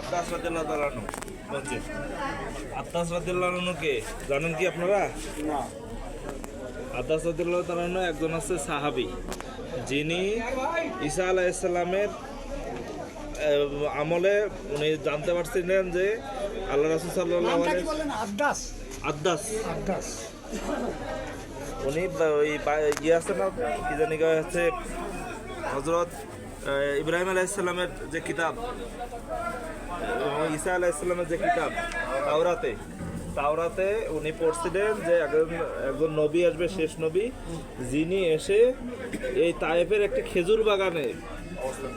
আব্বাস রাদিয়াল্লাহু তাআলা আনহু মসজিদ। আব্বাস রাদিয়াল্লাহু আনহু কে জানেন কি আপনারা? না। আব্বাস রাদিয়াল্লাহু তাআলা আনহু একজন আছে সাহাবী, যিনি ঈসা আলাইহিস সালামের আমলে উনি জানতে পারছিলেন যে আল্লাহ রাসূল সাল্লাল্লাহু আলাইহি আব্বাস। আব্বাস আব্বাস। উনি ওই ইয়ে আছে না কি জানি হচ্ছে হযরত ইব্রাহিম আলাইহিস সালামের যে কিতাব, ঈসা আলাইহিস সালামের যে কিতাব তাওরাতে উনি পড়ছিলেন যে একজন নবী আসবে, শেষ নবী, যিনি এসে এই তায়েফের একটি খেজুর বাগানে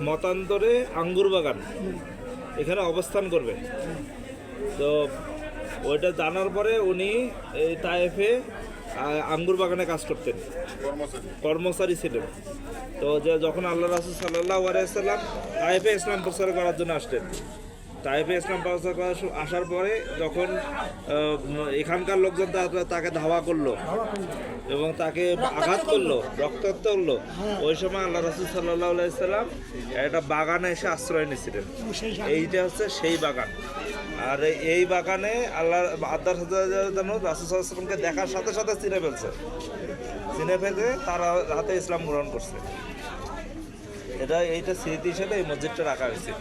মতান্তরে আঙ্গুর বাগান এখানে অবস্থান করবে। তো ওইটা জানার পরে উনি এই তায়েফে আঙ্গুর বাগানে কাজ করতেন, কর্মচারী ছিলেন। তো যে যখন আল্লাহ রাসূল সাল্লাল্লাহু আলাইহি সাল্লাম তায়েফে ইসলাম প্রচার করার জন্য আসলেন, তায়েফে ইসলাম প্রচার করার আসার পরে যখন এখানকার লোকজন তাকে ধাওয়া করলো এবং তাকে আঘাত করলো, রক্তাক্ত করলো, ওই সময় আল্লাহ রাসূল সাল্লাল্লাহু আলাইহি সাল্লাম একটা বাগানে এসে আশ্রয় নিয়েছিলেন। এইটা হচ্ছে সেই বাগান। আর এই বাগানে আল্লাহ আব্বাস রাদিয়াল্লাহু রাসূল সাল্লাল্লাহু আলাইহি সাল্লামকে দেখার সাথে সাথে চিনে ফেলে তারা হাতে ইসলাম গ্রহণ করছে। এইটা স্মৃতি হিসেবে এই মসজিদটা রাখা হয়েছে।